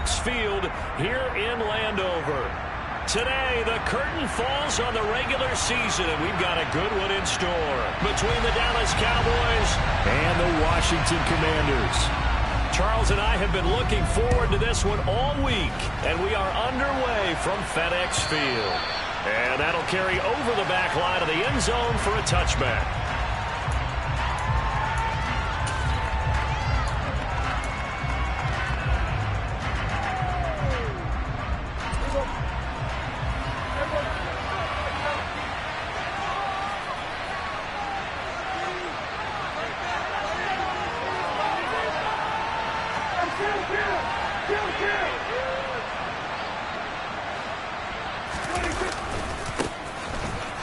FedEx Field here in Landover. Today, the curtain falls on the regular season, and we've got a good one in store between the Dallas Cowboys and the Washington Commanders. Charles and I have been looking forward to this one all week, and we are underway from FedEx Field. And that'll carry over the back line of the end zone for a touchback.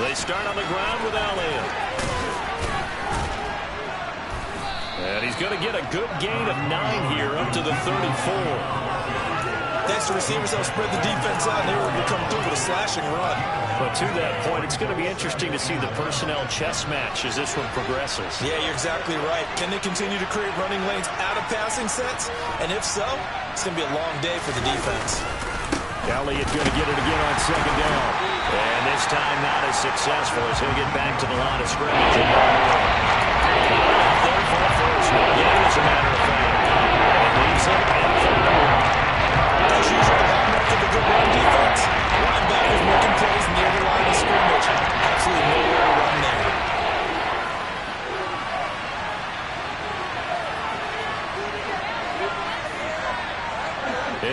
They start on the ground with Elliott. And he's going to get a good gain of 9 here up to the 34. Thanks to receivers that spread the defense out, they were able to come through with a slashing run. But to that point, it's going to be interesting to see the personnel chess match as this one progresses. Yeah, you're exactly right. Can they continue to create running lanes out of passing sets? And if so, it's going to be a long day for the defense. Elliott going to get it again on second down. And this time not as successful as he'll get back to the line of scrimmage. There for the first. Yeah, as a matter of fact. It leaves him in third. As usual, hallmark of the good run defense. Linebackers making plays near the line of scrimmage. Absolutely nowhere to run there.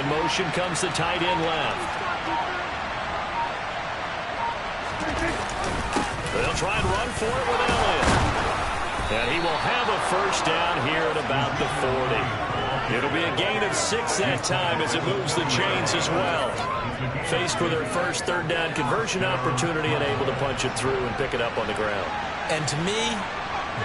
In motion comes the tight end left. They'll try and run for it with Elliott. And he will have a first down here at about the 40. It'll be a gain of 6 that time as it moves the chains as well. Faced with their first third down conversion opportunity and able to punch it through and pick it up on the ground. And to me,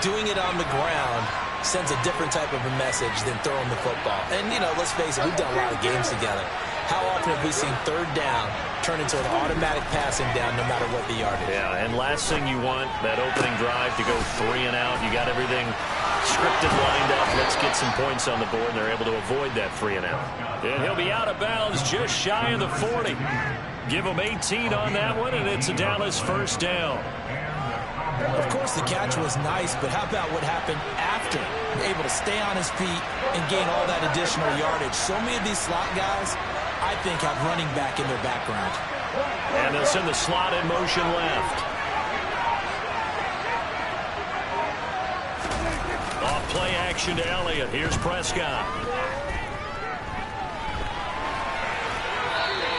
doing it on the ground sends a different type of a message than throwing the football. And, you know, let's face it, we've done a lot of games together. How often have we seen third down turn into an automatic passing down no matter what the yardage? Yeah, and last thing you want, that opening drive to go 3 and out. You got everything scripted, lined up. Let's get some points on the board, and they're able to avoid that 3 and out. And he'll be out of bounds just shy of the 40. Give him 18 on that one, and it's a Dallas first down. Of course, the catch was nice, but how about what happened after? Able to stay on his feet and gain all that additional yardage. So many of these slot guys, I think, have running back in their background. And they'll send the slot in motion left. Off play action to Elliott. Here's Prescott.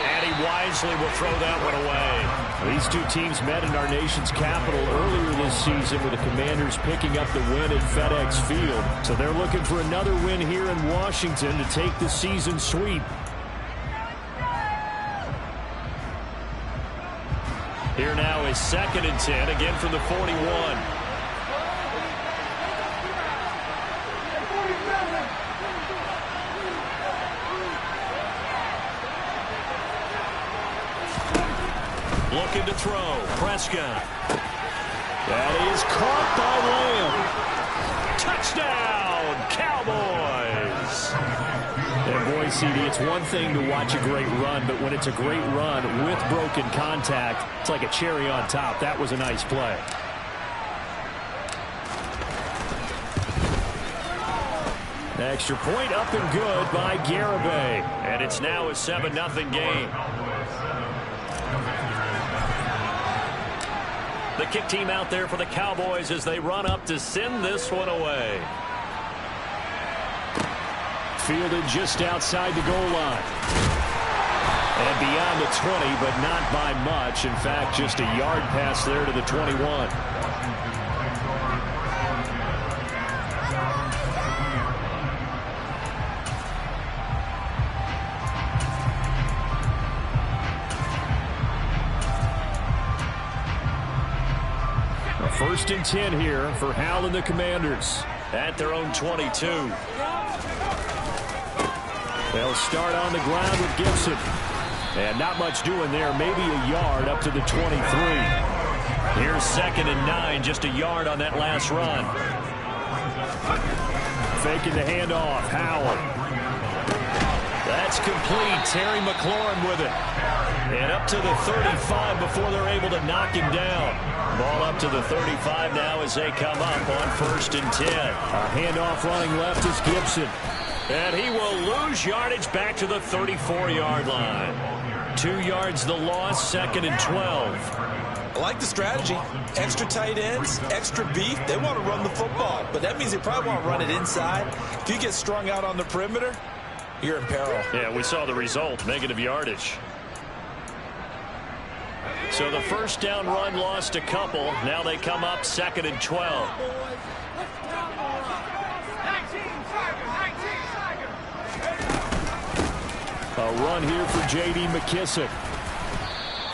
And he wisely will throw that one away. These two teams met in our nation's capital earlier this season with the Commanders picking up the win at FedEx Field. So they're looking for another win here in Washington to take the season sweep. Here now is 2nd and 10, again from the 41. Looking to throw. Prescott. That is caught by Lamb. Touchdown, Cowboys. And boy, CD, it's one thing to watch a great run, but when it's a great run with broken contact, it's like a cherry on top. That was a nice play. Extra point up and good by Garibay. And it's now a 7-0 game. The kick team out there for the Cowboys as they run up to send this one away. Fielded just outside the goal line. And beyond the 20, but not by much. In fact, just a yard pass there to the 21. First and 10 here for Hal and the Commanders at their own 22. They'll start on the ground with Gibson. And not much doing there, maybe a yard up to the 23. Here's 2nd and 9, just a yard on that last run. Faking the handoff, Howell. That's That's complete. Terry McLaurin with it. And up to the 35 before they're able to knock him down. Ball up to the 35 now as they come up on 1st and 10. A handoff running left is Gibson. And he will lose yardage back to the 34-yard line. 2 yards the loss, 2nd and 12. I like the strategy. Extra tight ends, extra beef. They want to run the football, but that means they probably want to run it inside. If you get strung out on the perimeter, you're in peril. Yeah, we saw the result, negative yardage. So the first down run lost a couple. Now they come up 2nd and 12. A run here for J.D. McKissick.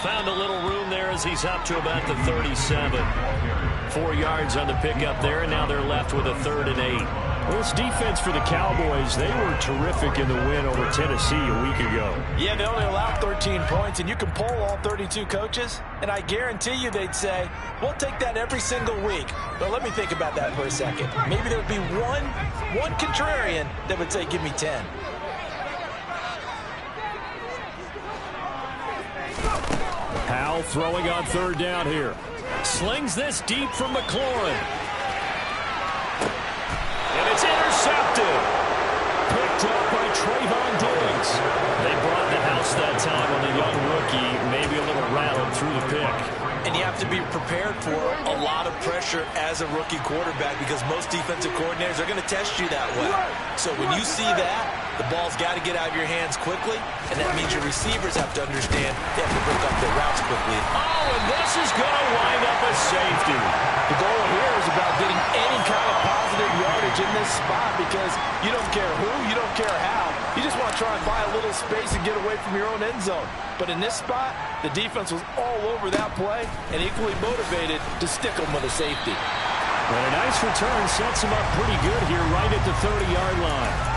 Found a little room there as he's up to about the 37. 4 yards on the pickup there, and now they're left with a 3rd and 8. Well, this defense for the Cowboys, they were terrific in the win over Tennessee a week ago. Yeah, they only allowed 13 points, and you can poll all 32 coaches, and I guarantee you they'd say, we'll take that every single week. But let me think about that for a second. Maybe there would be one contrarian that would say, give me 10. Powell throwing on 3rd down here. Slings this deep from McLaurin. And it's intercepted. Picked up by Trayvon Diggs. They brought the house that time on the young rookie. Maybe a little rattled through the pick. And you have to be prepared for a lot of pressure as a rookie quarterback because most defensive coordinators are going to test you that way. So when you see that, the ball's got to get out of your hands quickly, and that means your receivers have to understand they have to break up their routes quickly. Oh, and this is going to wind up a safety. The goal here is about getting any kind of positive yardage in this spot because you don't care who, you don't care how. You just want to try and buy a little space and get away from your own end zone. But in this spot, the defense was all over that play and equally motivated to stick them with a safety. And a nice return sets him up pretty good here right at the 30-yard line.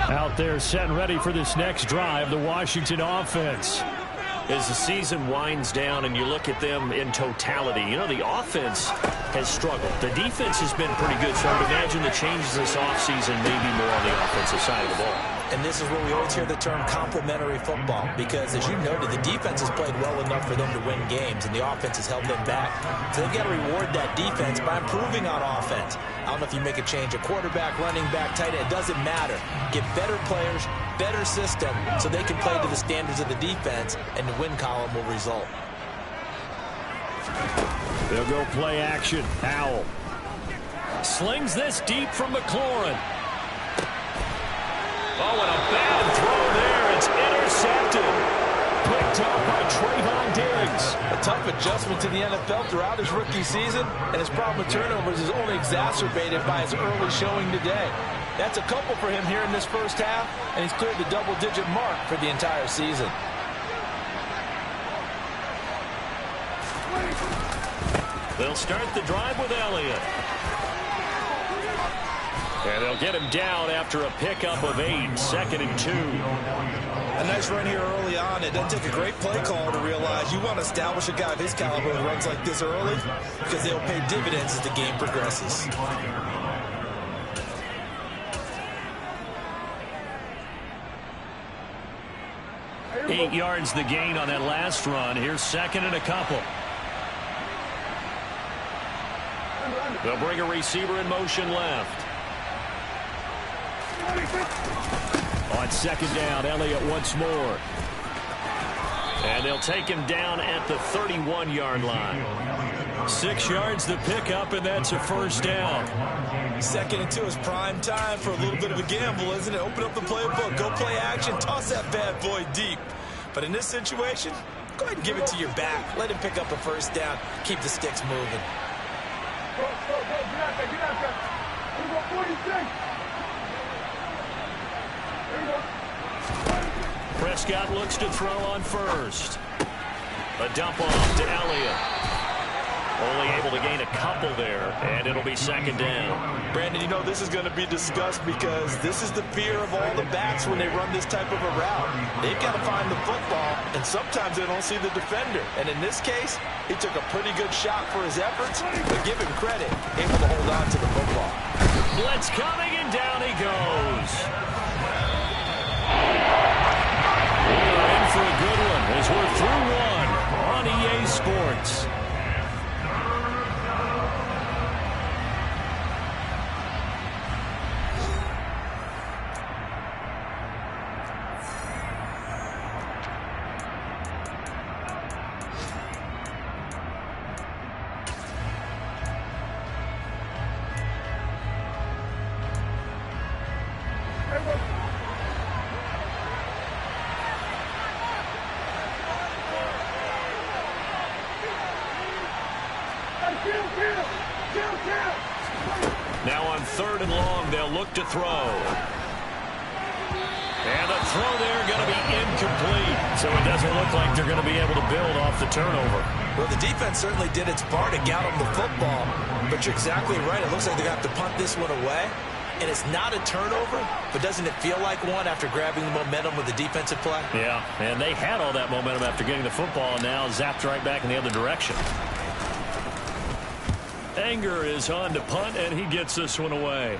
Out there set and ready for this next drive, the Washington offense. As the season winds down and you look at them in totality, you know, the offense has struggled. The defense has been pretty good, so I would imagine the changes this offseason may be more on the offensive side of the ball. And this is where we always hear the term complementary football because, as you noted, the defense has played well enough for them to win games, and the offense has held them back. So they've got to reward that defense by improving on offense. I don't know if you make a change, a quarterback, running back, tight end, it doesn't matter. Get better players, better system, so they can play to the standards of the defense, and the win column will result. They'll go play action. Powell slings this deep from McLaurin. Oh, and a bad throw there. It's intercepted. Picked up by Trayvon Diggs. A tough adjustment to the NFL throughout his rookie season, and his problem with turnovers is only exacerbated by his early showing today. That's a couple for him here in this first half, and he's cleared the double-digit mark for the entire season. They'll start the drive with Elliott. And they'll get him down after a pickup of 8, 2nd and 2. A nice run here early on. It doesn't take a great play call to realize you want to establish a guy of his caliber who runs like this early because they'll pay dividends as the game progresses. Eight yards the gain on that last run. Here's 2nd and a couple. They'll bring a receiver in motion left. On 2nd down, Elliott once more. And they'll take him down at the 31-yard line. 6 yards to pick up, and that's a first down. 2nd and 2 is prime time for a little bit of a gamble, isn't it? Open up the playbook, go play action, toss that bad boy deep. But in this situation, go ahead and give it to your back. Let him pick up a first down. Keep the sticks moving. Prescott looks to throw on first. A dump off to Elliott. Only able to gain a couple there, and it'll be second down. Brandon, you know this is going to be discussed because this is the fear of all the backs when they run this type of a route. They've got to find the football, and sometimes they don't see the defender. And in this case, he took a pretty good shot for his efforts, but give him credit, able to hold on to the football. Blitz coming, and down he goes. We're in for a good one as we're through one on EA Sports. Now on 3rd and long, they'll look to throw. And the throw there going to be incomplete. So it doesn't look like they're going to be able to build off the turnover. Well, the defense certainly did its part to get them the football. But you're exactly right. It looks like they're going to have to punt this one away. And it's not a turnover, but doesn't it feel like one after grabbing the momentum with the defensive play? Yeah, and they had all that momentum after getting the football, and now zapped right back in the other direction. Anger is on to punt, and he gets this one away.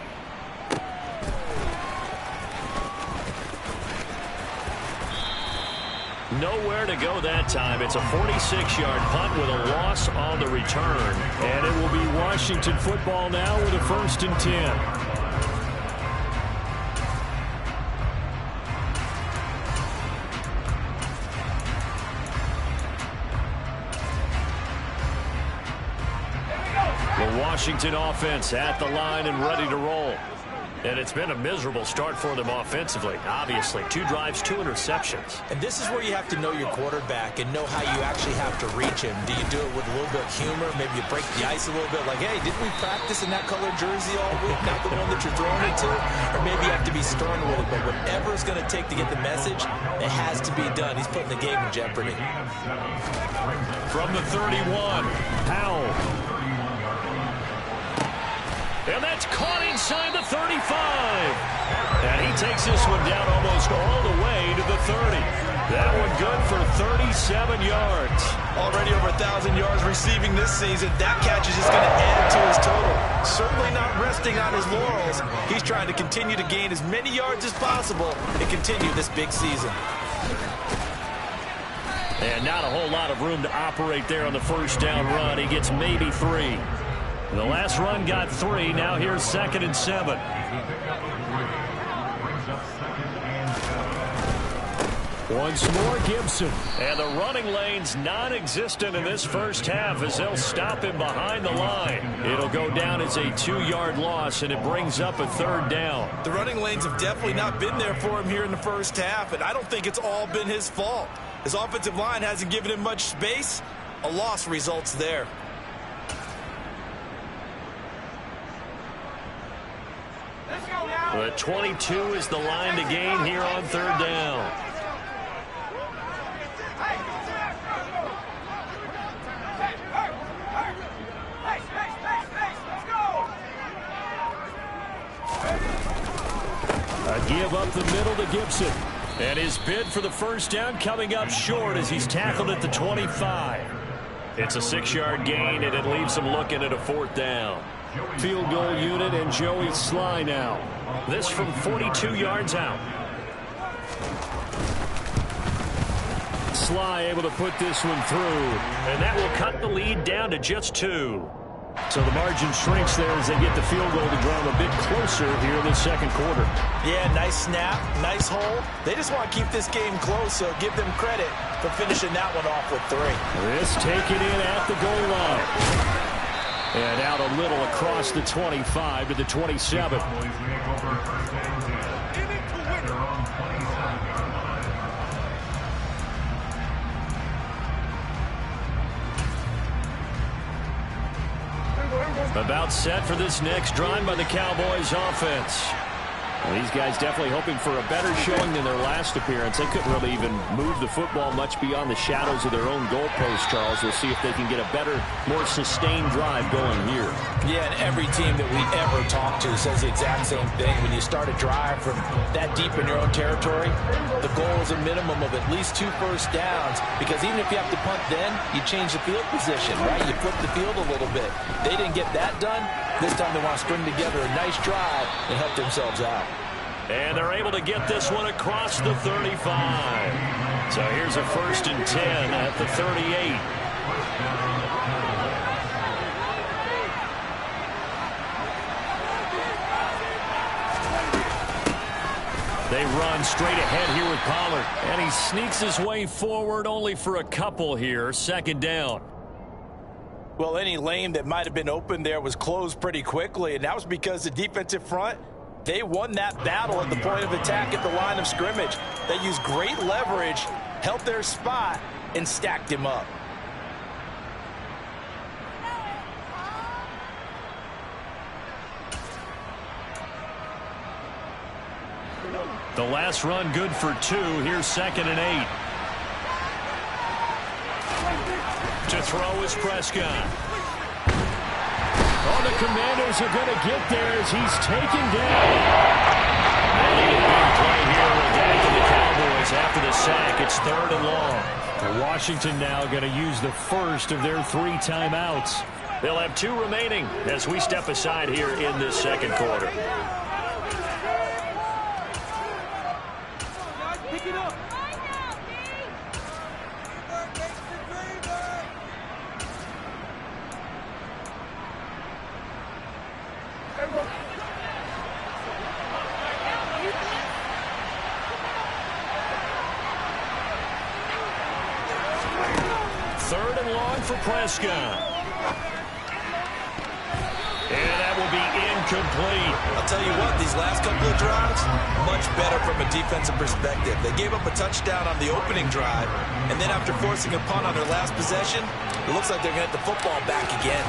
Nowhere to go that time. It's a 46-yard punt with a loss on the return. And it will be Washington football now with a 1st and 10. The Washington offense at the line and ready to roll. And it's been a miserable start for them offensively. Obviously, 2 drives, 2 interceptions. And this is where you have to know your quarterback and know how you actually have to reach him. Do you do it with a little bit of humor? Maybe you break the ice a little bit like, hey, didn't we practice in that colored jersey all week? Not the one that you're throwing it to? Or maybe you have to be stern with it. But whatever it's going to take to get the message, it has to be done. He's putting the game in jeopardy. From the 31, Powell. And that's caught inside the 35. And he takes this one down almost all the way to the 30. That one good for 37 yards. Already over 1,000 yards receiving this season. That catch is just going to add to his total. Certainly not resting on his laurels. He's trying to continue to gain as many yards as possible and continue this big season. And not a whole lot of room to operate there on the 1st down run. He gets maybe 3. The last run got 3. Now here's 2nd and 7. Once more, Gibson. And the running lane's non-existent in this first half as they'll stop him behind the line. It'll go down as a 2-yard loss, and it brings up a 3rd down. The running lanes have definitely not been there for him here in the first half, and I don't think it's all been his fault. His offensive line hasn't given him much space. A loss results there. The 22 is the line to gain here on 3rd down. A give up the middle to Gibson. And his bid for the 1st down coming up short as he's tackled at the 25. It's a 6-yard gain, and it leaves him looking at a 4th down. Field goal unit and Joey Sly now. This from 42 yards out. Sly able to put this one through, and that will cut the lead down to just 2. So the margin shrinks there as they get the field goal to draw them a bit closer here in the 2nd quarter. Yeah, nice snap, nice hole. They just want to keep this game close, so give them credit for finishing that one off with 3. This taken in at the goal line. And out a little across the 25 to the 27. About set for this next drive by the Cowboys offense. Well, these guys definitely hoping for a better showing than their last appearance. They couldn't really even move the football much beyond the shadows of their own goalpost, Charles. We'll see if they can get a better, more sustained drive going here. Yeah, and every team that we ever talk to says the exact same thing. When you start a drive from that deep in your own territory, the goal is a minimum of at least 2 first downs, because even if you have to punt then, you change the field position, right? You flip the field a little bit. They didn't get that done. This time they want to string together a nice drive and help themselves out. And they're able to get this one across the 35. So here's a 1st and 10 at the 38. They run straight ahead here with Pollard. And he sneaks his way forward only for a couple here. 2nd down. Well, any lane that might have been open there was closed pretty quickly, and that was because the defensive front, they won that battle at the point of attack at the line of scrimmage. They used great leverage, held their spot, and stacked him up. The last run good for 2. Here's 2nd and 8. To throw is Prescott. Oh, the Commanders are going to get there as he's taken down. And a big play here with back to the Cowboys after the sack. It's 3rd and long. For Washington now going to use the first of their 3 timeouts. They'll have 2 remaining as we step aside here in this 2nd quarter. Pick it up. For Prescott. And that will be incomplete. I'll tell you what, these last couple of drives, much better from a defensive perspective. They gave up a touchdown on the opening drive, and then after forcing a punt on their last possession, it looks like they're going to get the football back again.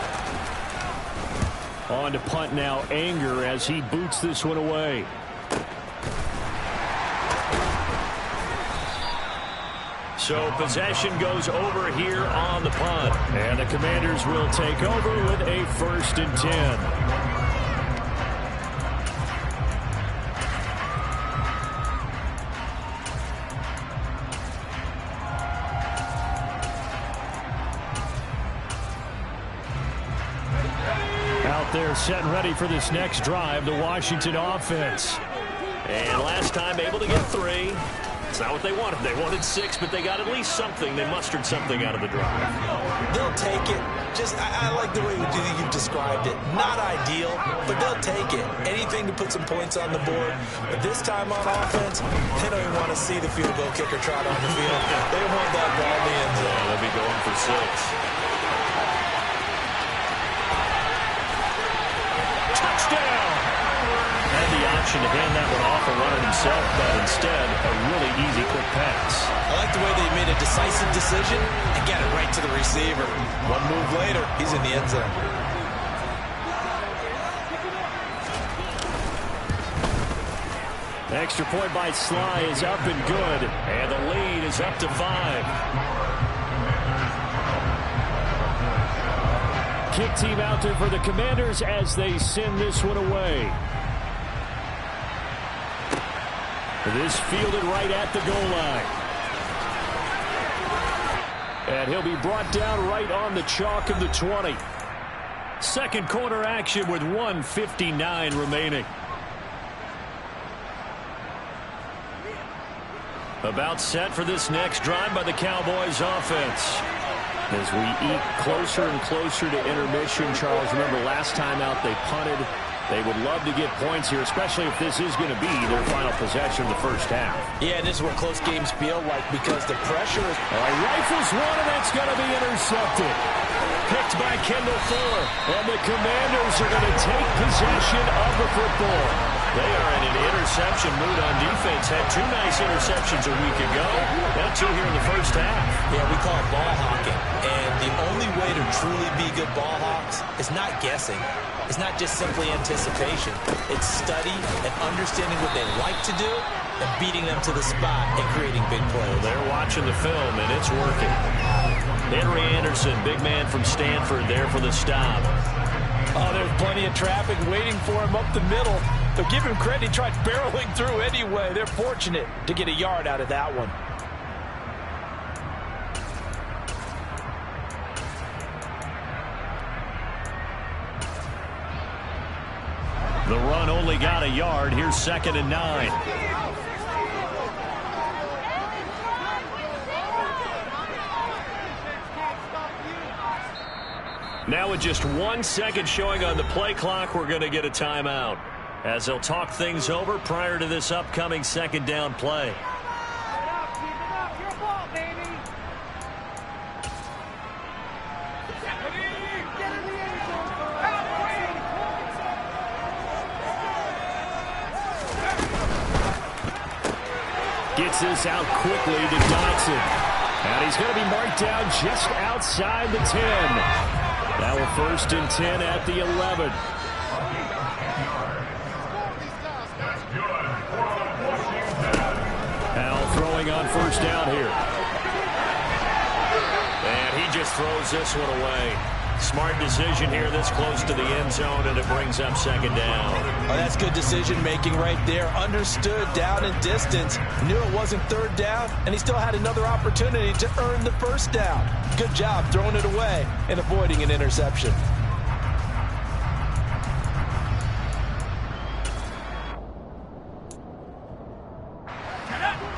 On to punt now, Anger as he boots this one away. So possession goes over here on the punt. And the Commanders will take over with a 1st and 10. Out there set and ready for this next drive, the Washington offense. And last time able to get 3. It's not what they wanted. They wanted 6, but they got at least something. They mustered something out of the drive. They'll take it. I like the way you've described it. Not ideal, but they'll take it. Anything to put some points on the board. But this time on offense, they don't even want to see the field goal kicker trot on the field. They want that ball in the end zone. They'll be going for 6. Touchdown! Had the option to hand that one off and run it himself, but instead, a really easy quick pass. I like the way they made a decisive decision and get it right to the receiver. One move later, he's in the end zone. Extra point by Sly is up and good, and the lead is up to 5. Kick team out there for the Commanders as they send this one away. This fielded right at the goal line. And he'll be brought down right on the chalk of the 20. 2nd quarter action with 1:59 remaining. About set for this next drive by the Cowboys offense. As we eat closer and closer to intermission, Charles, remember last time out they punted. They would love to get points here, especially if this is going to be their final possession of the first half. Yeah, and this is what close games feel like because the pressure is... All right, rifles one, and that's going to be intercepted. Picked by Kendall Fuller. And the Commanders are going to take possession of the football. They are in an interception mood on defense. Had 2 nice interceptions a week ago. Now 2 here in the first half. Yeah, we call it ball hawking. And the only way to truly be good ball hawks is not guessing. It's not just simply anticipation. It's study and understanding what they like to do and beating them to the spot and creating big plays. They're watching the film, and it's working. Henry Anderson, big man from Stanford, there for the stop. Oh, there's plenty of traffic waiting for him up the middle. But give him credit, he tried barreling through anyway. They're fortunate to get a yard out of that one. The run only got a yard. Here's 2nd and 9. Now with just 1 second showing on the play clock, we're going to get a timeout as they'll talk things over prior to this upcoming 2nd down play. Gets this out quickly to Dotson. And he's going to be marked down just outside the 10. Now a 1st and 10 at the 11. Al throwing on 1st down here. And he just throws this one away. Smart decision here this close to the end zone, and it brings up 2nd down. Oh, that's good decision-making right there. Understood down and distance. Knew it wasn't 3rd down, and he still had another opportunity to earn the 1st down. Good job throwing it away and avoiding an interception.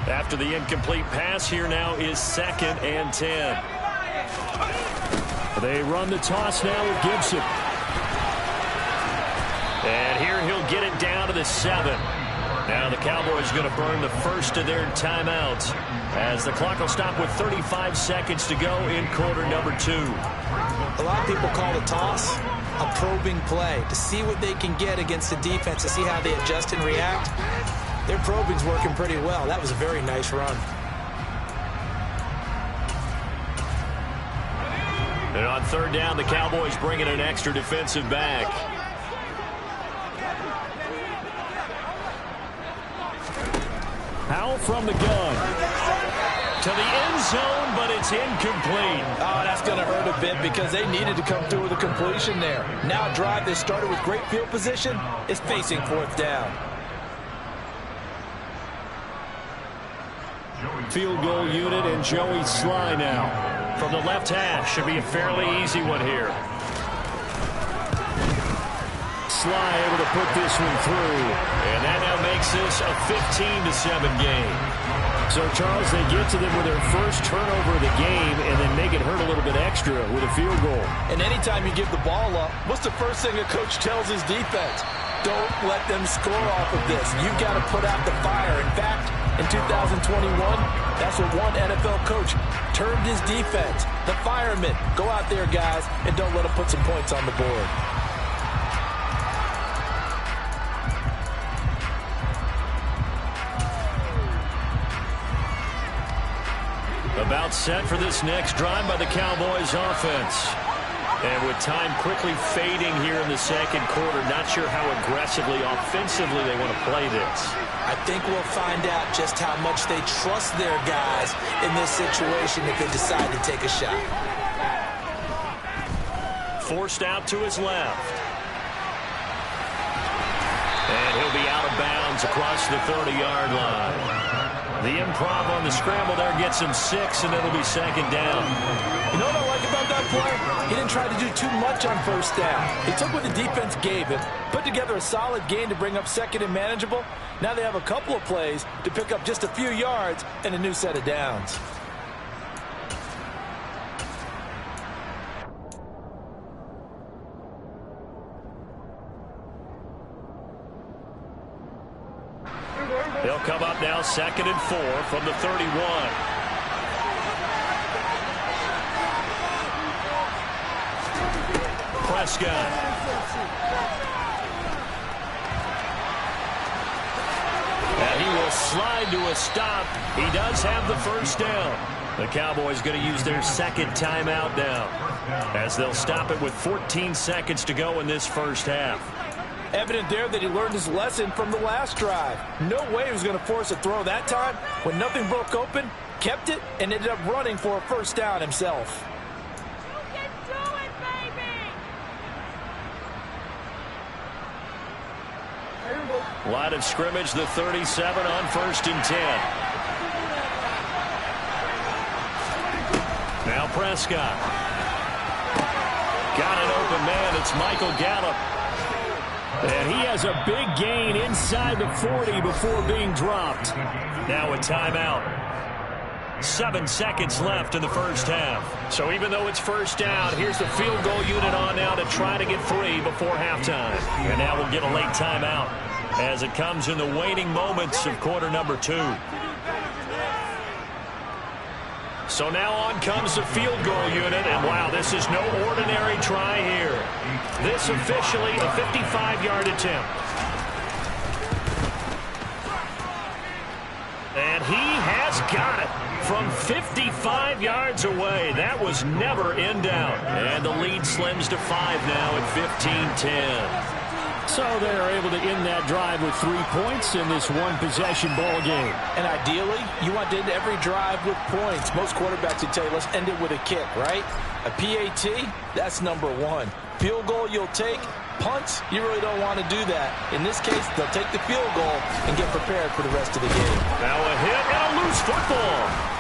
After the incomplete pass, here now is 2nd and 10. They run the toss now with Gibson. And here he'll get it down to the 7. Now the Cowboys going to burn the first of their timeouts as the clock will stop with 35 seconds to go in quarter number 2. A lot of people call the toss a probing play to see what they can get against the defense, to see how they adjust and react. Their probing's working pretty well. That was a very nice run. And on 3rd down, the Cowboys bring in an extra defensive back. Powell from the gun. To the end zone, but it's incomplete. Oh, that's going to hurt a bit because they needed to come through with a completion there. Now a drive that started with great field position is facing 4th down. Field goal unit and Joey Sly now. From the left hash, should be a fairly easy one here. Sly able to put this one through. And that now makes this a 15-7 game. So, Charles, they get to them with their first turnover of the game and then make it hurt a little bit extra with a field goal. And anytime you give the ball up, what's the first thing a coach tells his defense? Don't let them score off of this. You've got to put out the fire. In fact, in 2021, that's what one NFL coach termed his defense. The firemen. Go out there, guys, and don't let them put some points on the board. About set for this next drive by the Cowboys offense. And with time quickly fading here in the 2nd quarter, not sure how aggressively, offensively they want to play this. I think we'll find out just how much they trust their guys in this situation if they decide to take a shot. Forced out to his left. And he'll be out of bounds across the 30-yard line. The improv on the scramble there gets him 6, and it'll be 2nd down. You know what I like about that play? He didn't try to do too much on 1st down. He took what the defense gave him, put together a solid gain to bring up 2nd and manageable. Now they have a couple of plays to pick up just a few yards and a new set of downs. They'll come up now 2nd and 4 from the 31. Prescott. And he will slide to a stop. He does have the 1st down. The Cowboys going to use their second timeout now, as they'll stop it with 14 seconds to go in this first half. Evident there that he learned his lesson from the last drive. No way he was going to force a throw that time. When nothing broke open, kept it, and ended up running for a first down himself. Line of scrimmage, the 37 on 1st and 10. Now Prescott. Got an open man. It's Michael Gallup. And he has a big gain inside the 40 before being dropped. Now a timeout. 7 seconds left in the first half. So even though it's first down, here's the field goal unit on now to try to get 3 before halftime. And now we'll get a late timeout as it comes in the waning moments of quarter number 2. So now on comes the field goal unit, and wow, this is no ordinary try here. This officially a 55-yard attempt. And he has got it from 55 yards away. That was never in doubt. And the lead slims to 5 now at 15-10. So they're able to end that drive with 3 points in this one-possession ball game. And ideally, you want to end every drive with points. Most quarterbacks would tell you, let's end it with a kick, right? A PAT, that's number 1. Field goal you'll take. Punts, you really don't want to do that. In this case, they'll take the field goal and get prepared for the rest of the game. Now a hit and a loose football.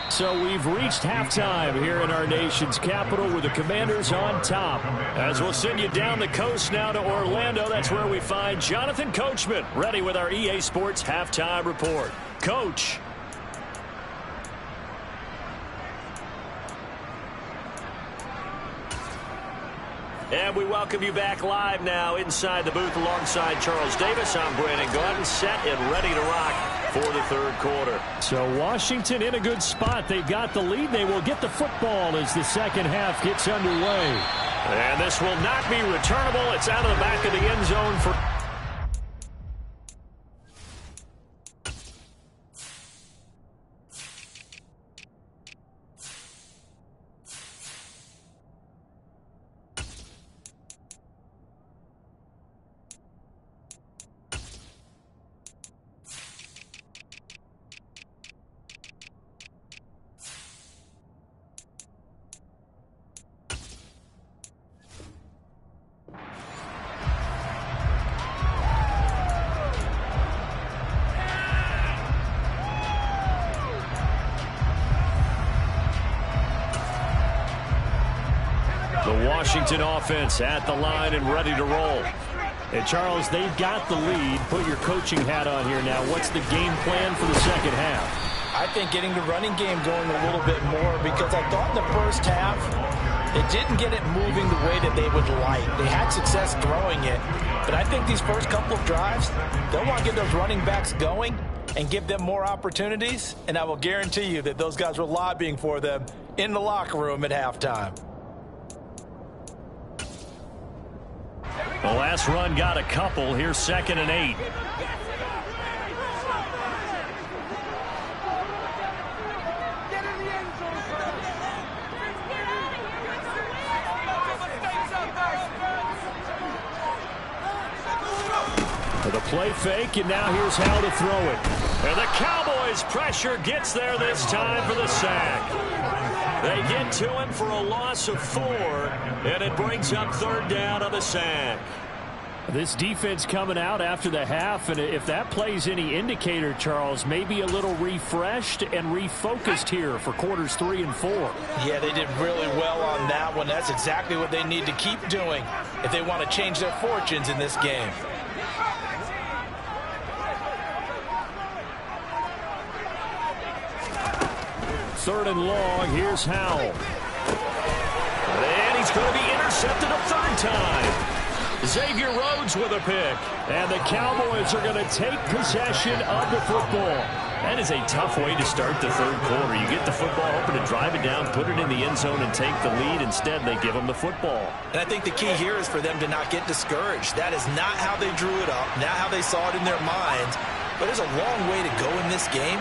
So we've reached halftime here in our nation's capital with the Commanders on top. As we'll send you down the coast now to Orlando, that's where we find Jonathan Coachman ready with our EA Sports halftime report. Coach. And we welcome you back live now inside the booth alongside Charles Davis. I'm Brandon Gordon, set and ready to rock for the third quarter. So Washington in a good spot. They've got the lead. They will get the football as the second half gets underway. And this will not be returnable. It's out of the back of the end zone for... Washington offense at the line and ready to roll. And Charles, they've got the lead. Put your coaching hat on here now. What's the game plan for the second half? I think getting the running game going a little bit more, because I thought in the first half they didn't get it moving the way that they would like. They had success throwing it, but I think these first couple of drives, they'll want to get those running backs going and give them more opportunities, and I will guarantee you that those guys were lobbying for them in the locker room at halftime. The last run got a couple. Here's 2nd and 8. The play fake, and now here's how to throw it. And the Cowboys' pressure gets there this time for the sack. They get to him for a loss of 4, and it brings up 3rd down on the sack. This defense coming out after the half, and if that plays any indicator, Charles, maybe a little refreshed and refocused here for quarters 3 and 4. Yeah, they did really well on that one. That's exactly what they need to keep doing if they want to change their fortunes in this game. Third and long, here's Howell. And he's going to be intercepted a 3rd time. Xavier Rhodes with a pick. And the Cowboys are going to take possession of the football. That is a tough way to start the third quarter. You get the football, hoping to drive it down, put it in the end zone, and take the lead. Instead, they give them the football. And I think the key here is for them to not get discouraged. That is not how they drew it up, not how they saw it in their minds. But there's a long way to go in this game.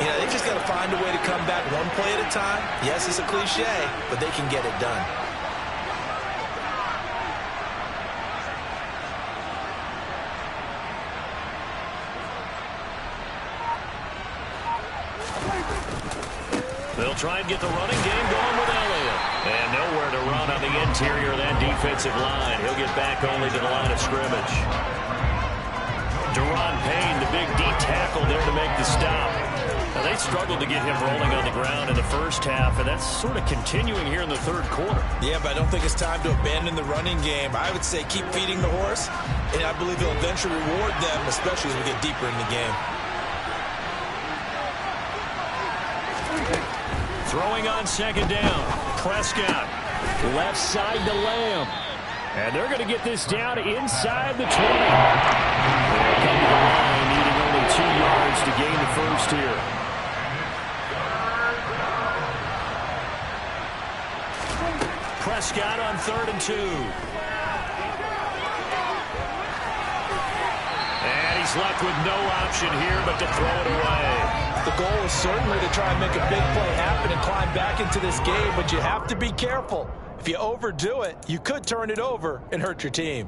You know, they just got to find a way to come back one play at a time. Yes, it's a cliche, but they can get it done. They'll try and get the running game going with Elliott. And nowhere to run on the interior of that defensive line. He'll get back only to the line of scrimmage. Deron Payne, the big D tackle there to make the stop. Now, they struggled to get him rolling on the ground in the first half, and that's sort of continuing here in the third quarter. Yeah, but I don't think it's time to abandon the running game. I would say keep feeding the horse, and I believe he'll eventually reward them, especially as we get deeper in the game. Throwing on second down. Prescott, left side to Lamb. And they're going to get this down inside the 20. They'll come to the line, needing only 2 yards to gain the first here. Prescott on 3rd and 2. And he's left with no option here but to throw it away. The goal is certainly to try and make a big play happen and climb back into this game, but you have to be careful. If you overdo it, you could turn it over and hurt your team.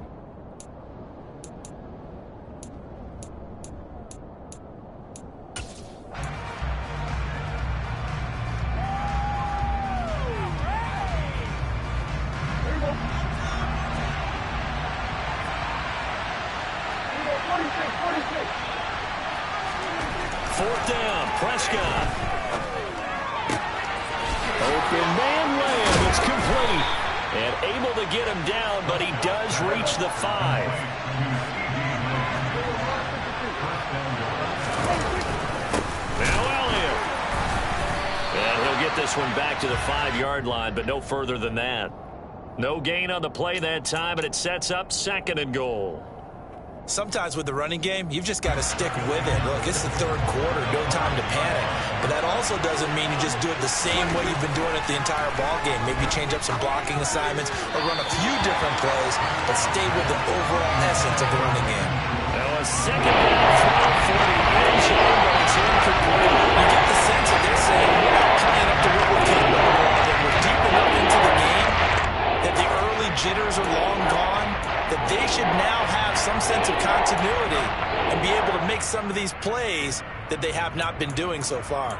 Fourth down, Prescott. Open man Lamb, it's complete. And able to get him down, but he does reach the 5. Now Elliott. And he'll get this one back to the 5-yard line, but no further than that. No gain on the play that time, and it sets up 2nd and goal. Sometimes with the running game, you've just got to stick with it. Look, it's the third quarter, no time to panic. But that also doesn't mean you just do it the same way you've been doing it the entire ball game. Maybe change up some blocking assignments or run a few different plays, but stay with the overall essence of the running game. Now a second down throw for the end zone, but it's incomplete. You get the sense that they're saying we're not playing up to what we're capable of, that we're deep enough into the game, that the early jitters are long gone, that they should now have some sense of continuity and be able to make some of these plays that they have not been doing so far.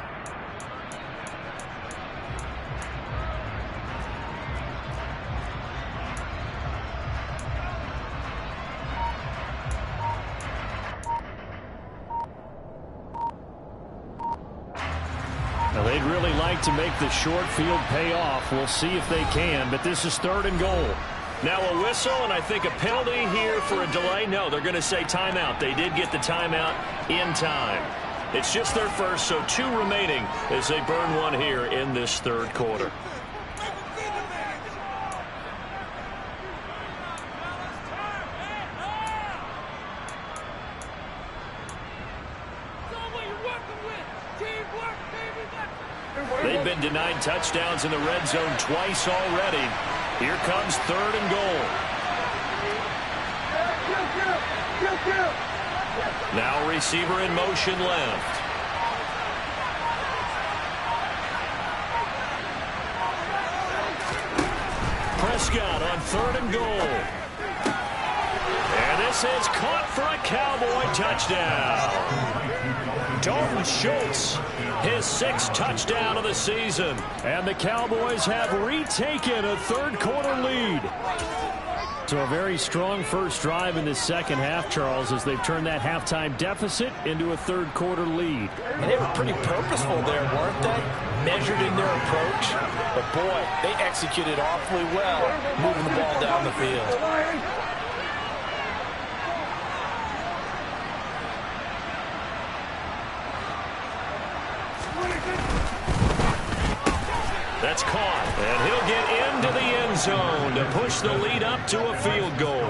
Now, they'd really like to make the short field pay off. We'll see if they can, but this is 3rd and goal. Now a whistle, and I think a penalty here for a delay. No, they're going to say timeout. They did get the timeout in time. It's just their first, so 2 remaining as they burn one here in this third quarter. They've been denied touchdowns in the red zone twice already. Here comes 3rd and goal. Now receiver in motion left. Prescott on 3rd and goal. And this is caught for a Cowboy touchdown. Dalton Schultz, his 6th touchdown of the season. And the Cowboys have retaken a third-quarter lead. So a very strong first drive in the second half, Charles, as they've turned that halftime deficit into a third-quarter lead. And they were pretty purposeful there, weren't they? Measured in their approach. But, boy, they executed awfully well moving the ball down the field. That's caught, and he'll get into the end zone to push the lead up to a field goal.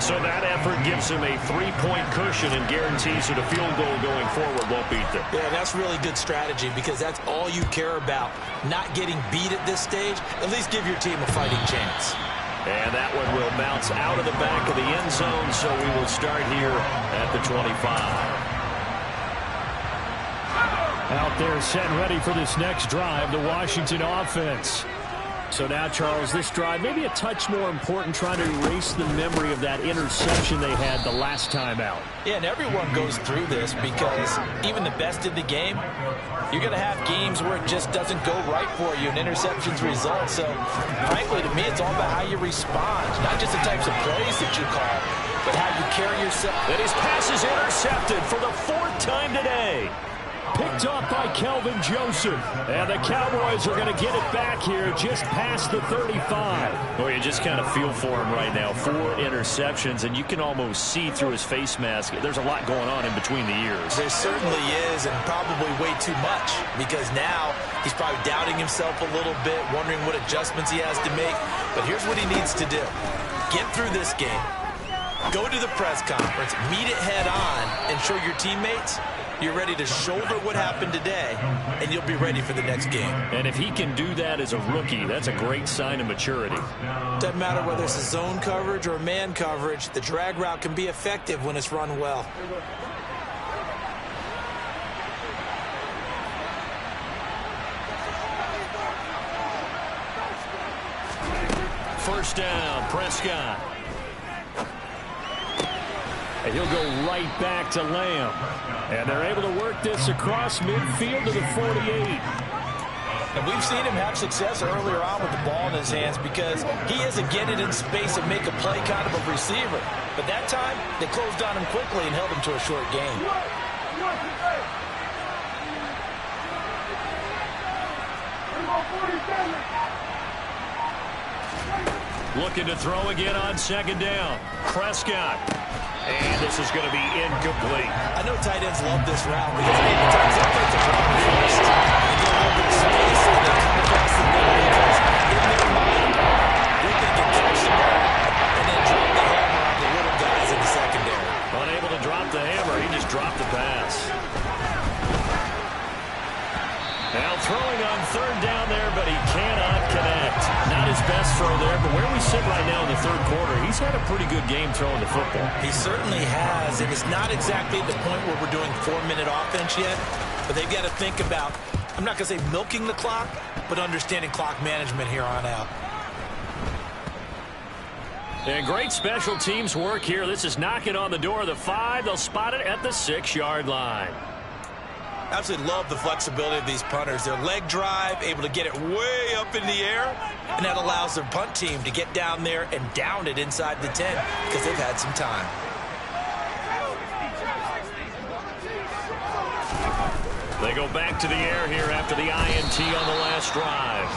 So that effort gives him a 3-point cushion and guarantees that a field goal going forward won't beat them. Yeah, that's really good strategy because that's all you care about. Not getting beat at this stage, at least give your team a fighting chance. And that one will bounce out of the back of the end zone, so we will start here at the 25. Out there set and ready for this next drive, the Washington offense. So now, Charles, this drive maybe a touch more important, trying to erase the memory of that interception they had the last time out. Yeah, and everyone goes through this because even the best in the game, you're going to have games where it just doesn't go right for you and interceptions result. So, frankly, to me, it's all about how you respond, not just the types of plays that you call, but how you carry yourself. And his pass is intercepted for the 4th time today. Picked off by Kelvin Joseph. And the Cowboys are going to get it back here just past the 35. Well, you just kind of feel for him right now. 4 interceptions, and you can almost see through his face mask. There's a lot going on in between the ears. There certainly is, and probably way too much, because now he's probably doubting himself a little bit, wondering what adjustments he has to make. But here's what he needs to do. Get through this game. Go to the press conference, meet it head on, and show your teammates you're ready to shoulder what happened today, and you'll be ready for the next game. And if he can do that as a rookie, that's a great sign of maturity. Doesn't matter whether it's a zone coverage or man coverage, the drag route can be effective when it's run well. First down, Prescott. And he'll go right back to Lamb. And they're able to work this across midfield to the 48. And we've seen him have success earlier on with the ball in his hands because he isn't getting in space and make a play kind of a receiver. But that time, they closed on him quickly and held him to a short gain. Looking to throw again on 2nd down. Prescott. And this is going to be incomplete. I know tight ends love this route because many times they'll take the drop first and get a little bit of space and then come across the middle because in their mind, they're thinking catch the ball and then drop the hammer on the little guys in the secondary. Unable to drop the hammer, he just dropped the pass. Now throwing on 3rd down there, but he cannot connect. Not his best throw there, but where we sit right now in the 3rd quarter, he's had a pretty good game throwing the football. He certainly has, and it's not exactly at the point where we're doing 4-minute offense yet, but they've got to think about, I'm not going to say milking the clock, but understanding clock management here on out. And great special teams work here. This is knocking on the door of the 5. They'll spot it at the 6-yard line. Absolutely love the flexibility of these punters. Their leg drive, able to get it way up in the air, and that allows their punt team to get down there and down it inside the 10 because they've had some time. They go back to the air here after the INT on the last drive.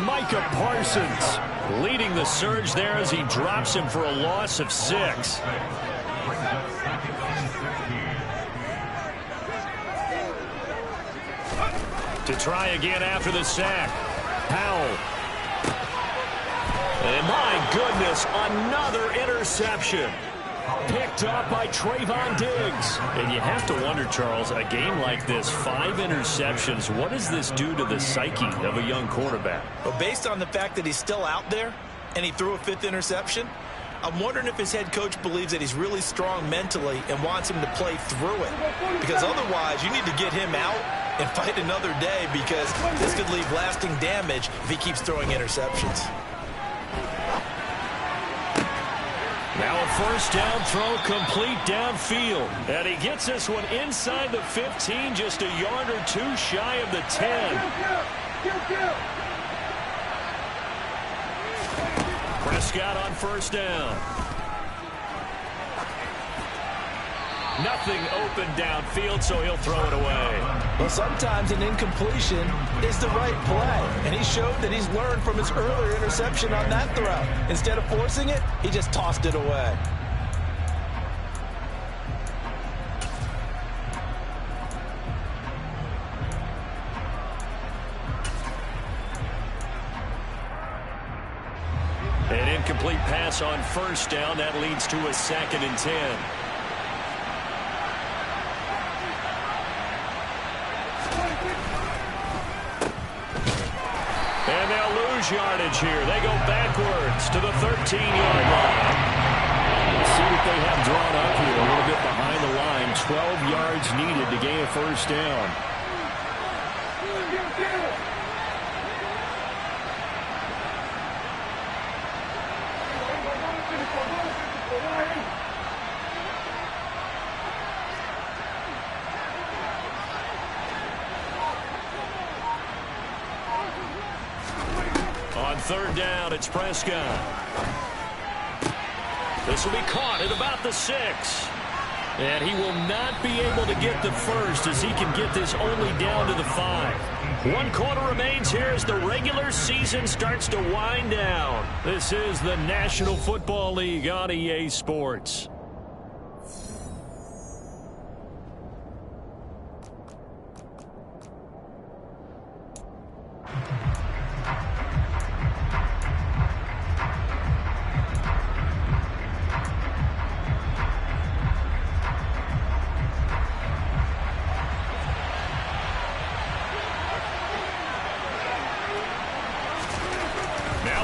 Micah Parsons leading the surge there as he drops him for a loss of 6. To try again after the sack. Powell. And my goodness, another interception. picked off by Trayvon Diggs. And you have to wonder, Charles, a game like this, 5 interceptions, what does this do to the psyche of a young quarterback? Well, based on the fact that he's still out there and he threw a 5th interception, I'm wondering if his head coach believes that he's really strong mentally and wants him to play through it. Because otherwise, you need to get him out and fight another day, because this could leave lasting damage if he keeps throwing interceptions. Now a first down throw complete downfield. And he gets this one inside the 15, just a yard or two shy of the 10. Prescott on first down. Nothing open downfield, so he'll throw it away. Well, sometimes an incompletion is the right play, and he showed that he's learned from his earlier interception on that throw. Instead of forcing it, he just tossed it away. An incomplete pass on first down. That leads to a 2nd and 10. And they'll lose yardage here. They go backwards to the 13-yard line. Let's see what they have drawn up here. A little bit behind the line. 12 yards needed to gain a first down. On third down, it's Prescott. This will be caught at about the 6. And he will not be able to get the first as he can get this only down to the 5. 1 quarter remains here as the regular season starts to wind down. This is the National Football League on EA Sports.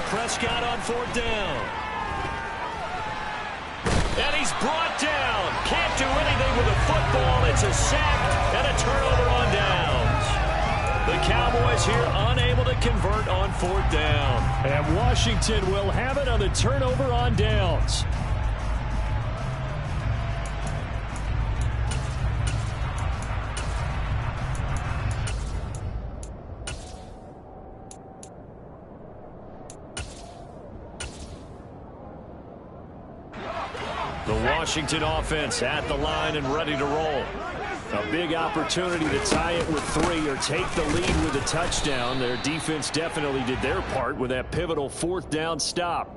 Prescott on 4th down. And he's brought down. Can't do anything with the football. It's a sack and a turnover on downs. The Cowboys here unable to convert on 4th down. And Washington will have it on the turnover on downs. The Washington offense at the line and ready to roll. A big opportunity to tie it with 3 or take the lead with a touchdown. Their defense definitely did their part with that pivotal 4th down stop.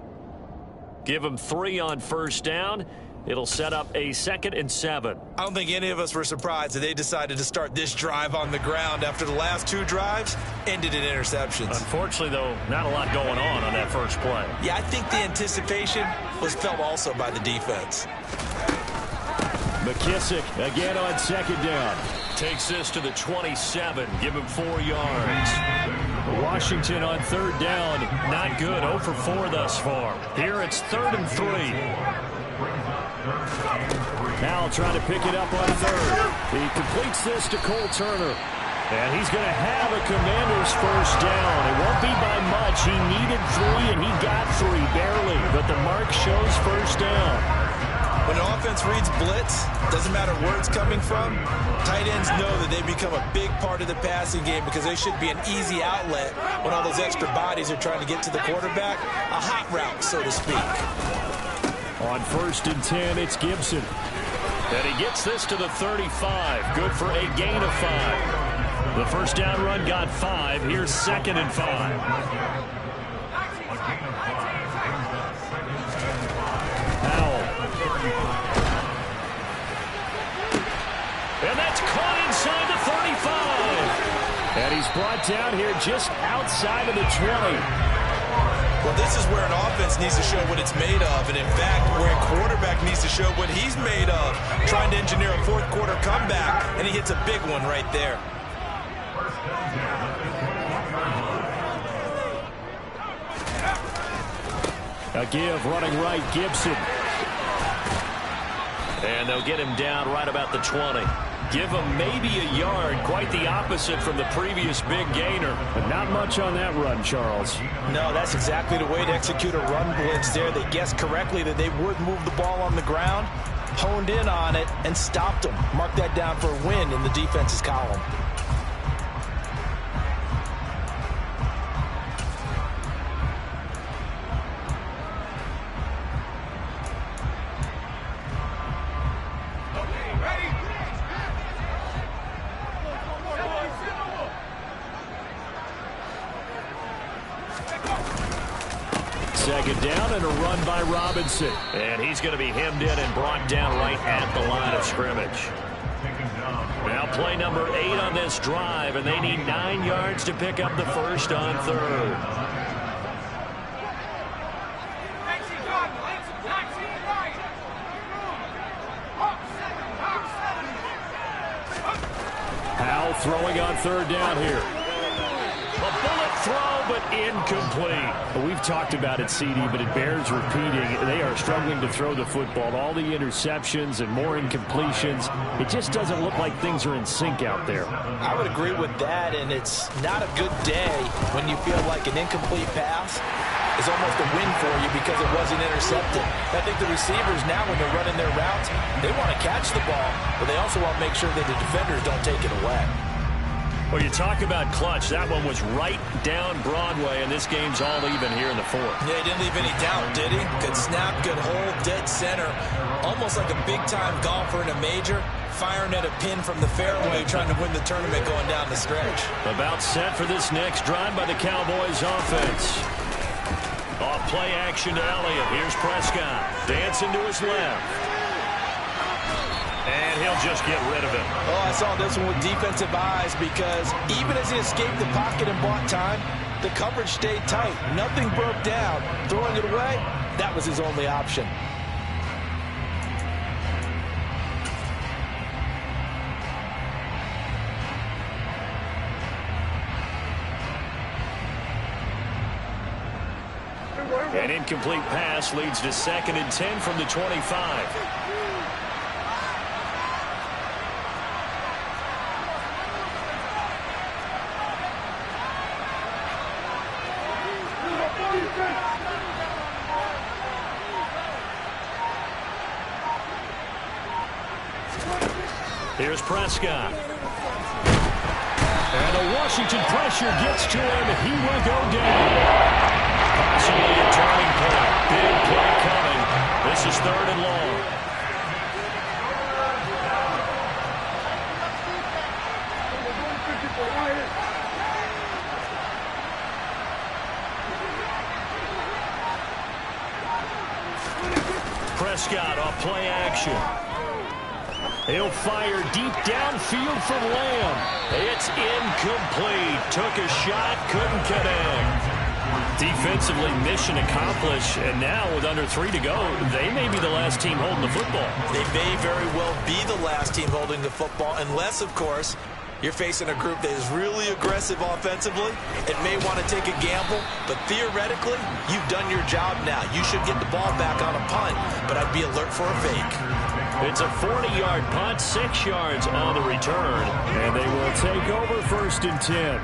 Give them 3 on 1st down. It'll set up a 2nd and 7. I don't think any of us were surprised that they decided to start this drive on the ground after the last 2 drives ended in interceptions. Unfortunately, though, not a lot going on that first play. Yeah, I think the anticipation was felt also by the defense. McKissick again on 2nd down. Takes this to the 27. Give him 4 yards. Washington on 3rd down. Not good. 0 for 4 thus far. Here it's 3rd and 3. Now trying to pick it up on 3rd. He completes this to Cole Turner. And he's going to have a Commanders 1st down. It won't be by much. He needed 3, and he got 3, barely. But the mark shows 1st down. When an offense reads blitz, doesn't matter where it's coming from, tight ends know that they become a big part of the passing game because they should be an easy outlet when all those extra bodies are trying to get to the quarterback. A hot route, so to speak. On 1st and 10, it's Gibson. And he gets this to the 35. Good for a gain of 5. The 1st down run got 5. Here's 2nd and 5. Powell. And that's caught inside the 35. And he's brought down here just outside of the 20. Well, this is where an offense needs to show what it's made of. And, in fact, where a quarterback needs to show what he's made of. Trying to engineer a 4th quarter comeback, and he hits a big one right there. A give running right, Gibson. And they'll get him down right about the 20. Give him maybe a yard, quite the opposite from the previous big gainer. But not much on that run, Charles. No, that's exactly the way to execute a run blitz there. They guessed correctly that they would move the ball on the ground, honed in on it, and stopped them. Mark that down for a win in the defense's column. Second down and a run by Robinson. And he's going to be hemmed in and brought down right at the line of scrimmage. Now play number 8 on this drive, and they need 9 yards to pick up the first on 3rd. Powell throwing on 3rd down here. A bullet throw, but incomplete. Well, we've talked about it, CD, but it bears repeating. They are struggling to throw the football. All the interceptions and more incompletions. It just doesn't look like things are in sync out there. I would agree with that, and it's not a good day when you feel like an incomplete pass is almost a win for you because it wasn't intercepted. I think the receivers now, when they're running their routes, they want to catch the ball, but they also want to make sure that the defenders don't take it away. Well, you talk about clutch. That one was right down Broadway, and this game's all even here in the fourth. Yeah, he didn't leave any doubt, did he? Good snap, good hold, dead center. Almost like a big-time golfer in a major, firing at a pin from the fairway, trying to win the tournament going down the stretch. About set for this next drive by the Cowboys offense. Off play action to Elliott. Here's Prescott. Dancing to his left. And he'll just get rid of it. Oh, I saw this one with defensive eyes because even as he escaped the pocket and bought time, the coverage stayed tight. Nothing broke down. Throwing it away, that was his only option. An incomplete pass leads to 2nd and 10 from the 25. Here's Prescott. And the Washington pressure gets to him. He will go down. Possibly a turning point. Big play coming. This is 3rd and long. Prescott off play action. He'll fire deep downfield for Lamb. It's incomplete. Took a shot, couldn't connect. Defensively, mission accomplished, and now with under 3 to go, they may be the last team holding the football. They may very well be the last team holding the football, unless, of course, you're facing a group that is really aggressive offensively and may want to take a gamble, but theoretically, you've done your job now. You should get the ball back on a punt, but I'd be alert for a fake. It's a 40-yard punt, 6 yards on the return, and they will take over 1st and 10.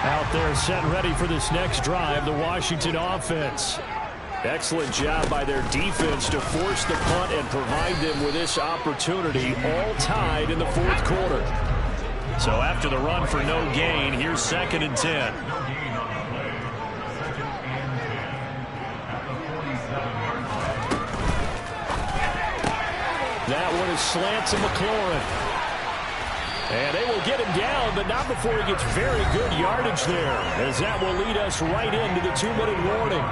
Out there set ready for this next drive, the Washington offense. Excellent job by their defense to force the punt and provide them with this opportunity, all tied in the 4th quarter. So after the run for no gain, here's 2nd and 10. That one is slant to McLaurin. And they will get him down, but not before he gets very good yardage there, as that will lead us right into the 2-minute warning.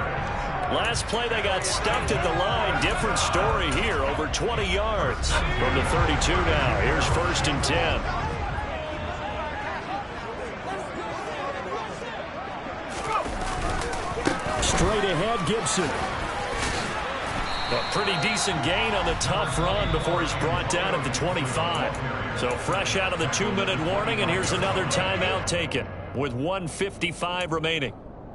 Last play, they got stuffed at the line. Different story here, over 20 yards from the 32 now. Here's 1st and 10. Straight ahead, Gibson. A pretty decent gain on the tough run before he's brought down at the 25. So fresh out of the 2-minute warning, and here's another timeout taken with 1:55 remaining.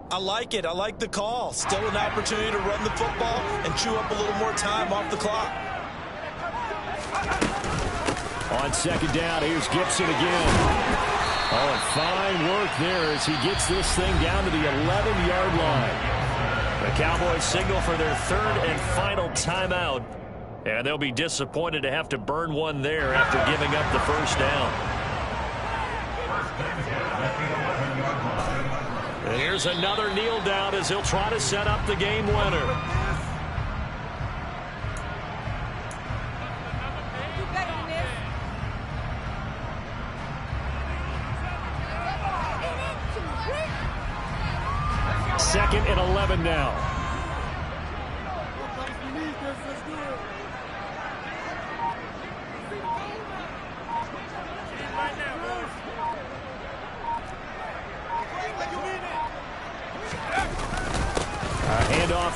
I like it. I like the call. Still an opportunity to run the football and chew up a little more time off the clock. On 2nd down, here's Gibson again. Oh, and fine work there as he gets this thing down to the 11-yard line. The Cowboys signal for their 3rd and final timeout. And they'll be disappointed to have to burn one there after giving up the 1st down. And here's another kneel down as he'll try to set up the game winner. Second and 11 now.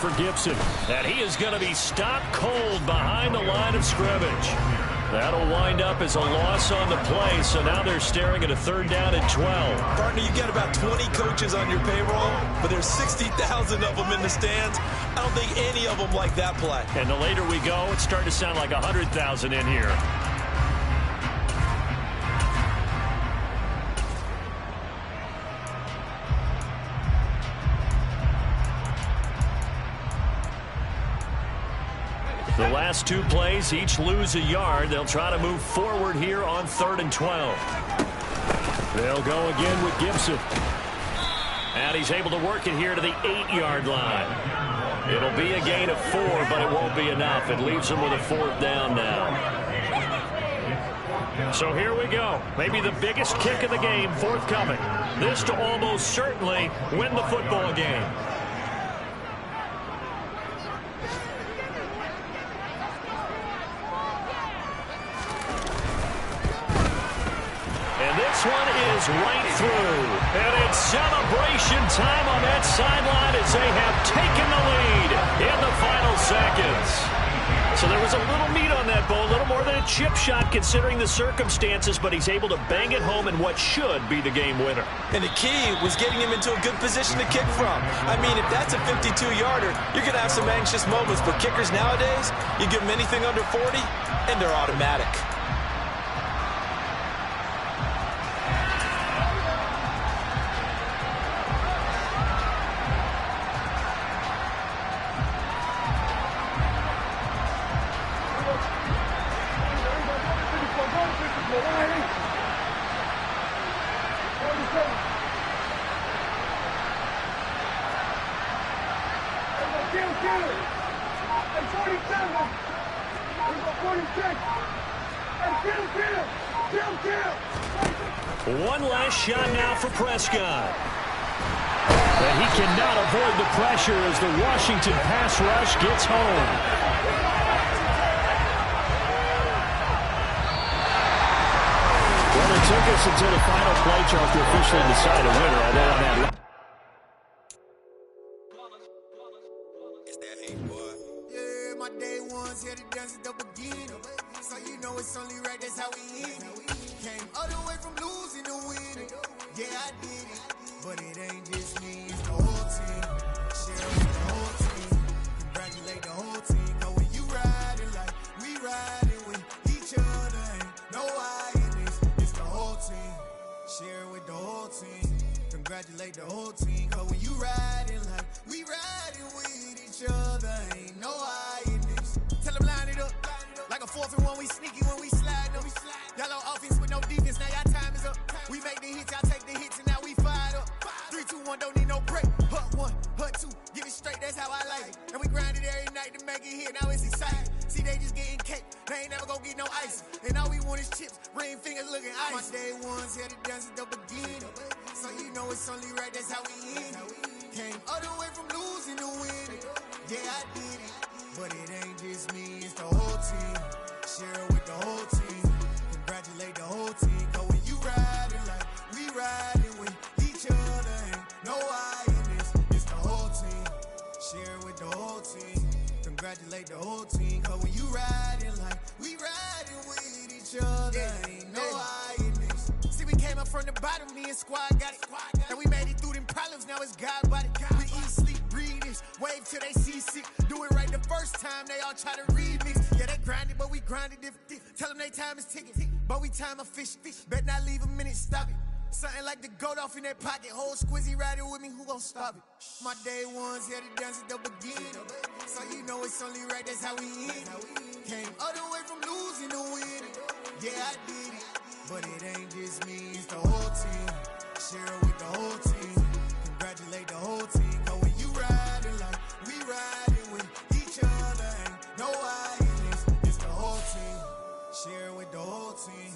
for Gibson. And he is going to be stopped cold behind the line of scrimmage. That'll wind up as a loss on the play, so now they're staring at a 3rd down and 12. Partner, you got about 20 coaches on your payroll, but there's 60,000 of them in the stands. I don't think any of them like that play. And the later we go, it's starting to sound like 100,000 in here. The last 2 plays, each lose a yard. They'll try to move forward here on 3rd and 12. They'll go again with Gibson. And he's able to work it here to the 8-yard line. It'll be a gain of 4, but it won't be enough. It leaves him with a 4th down now. So here we go. Maybe the biggest kick of the game forthcoming. This to almost certainly win the football game. This one is right through. And it's celebration time on that sideline as they have taken the lead in the final seconds. So there was a little meat on that ball, a little more than a chip shot considering the circumstances, but he's able to bang it home in what should be the game winner. And the key was getting him into a good position to kick from. I mean, if that's a 52-yarder, you're going to have some anxious moments. But kickers nowadays, you give them anything under 40, and they're automatic. One last shot now for Prescott. And he cannot avoid the pressure as the Washington pass rush gets home. Well, it took us until the final play, Charles, to officially decide a winner, although on that... Yeah, my day ones here to dance at the beginning. So you know it's only right, that's how we end it. Came all the way from losing to winning. Yeah, I did it. But it ain't just me, it's the whole team. Share with the whole team. Congratulate the whole team. Cause when you riding like we riding with each other, ain't no I in this. It's the whole team. Share with the whole team. Congratulate the whole team. Cause when you riding like we riding with each other, ain't no I in this. Tell them line it up. Like a 4th and 1, we sneaky when we slide them. Y'all on offense with no defense, now y'all time is up. We make the hits, y'all take the hits, and now we fired up. 3, 2, 1, don't need no break. Hut 1, hut 2, give it straight, that's how I like it. And we grind it every night to make it hit, now it's exciting. See, they just getting cake, they ain't never gonna get no ice. And all we want is chips, ring fingers looking ice. My day ones here to dance at the beginning. So you know it's only right, that's how we end it. Came all the way from losing to winning. Yeah, I did it. But it ain't just me, it's the whole team. Share with the whole team. Congratulate the whole team. Cause when you riding like we riding with each other, ain't no I in this. It's the whole team. Share with the whole team. Congratulate the whole team. Cause when you riding like we riding with each other, ain't no I in this. See, we came up from the bottom, me and squad got it. And we made it through them problems, now it's God body. We eat, sleep, breathe this. Wave till they see sick. Do it right the first time, they all try to remix. Yeah, they grinded, but we grinded different. Tell them they time is ticking, but we time a fish. Bet not leave a minute, stop it. Something like the goat off in that pocket. Whole squizzy riding with me, who gon' stop it? My day ones here to dance at the beginning. So you know it's only right, that's how we end it. Came all the way from losing to winning. Yeah, I did it. But it ain't just me, it's the whole team. Share with the whole team. Congratulate the whole team. Cause when you riding like we riding with each other, ain't no I in this. It's the whole team. Share with the whole team.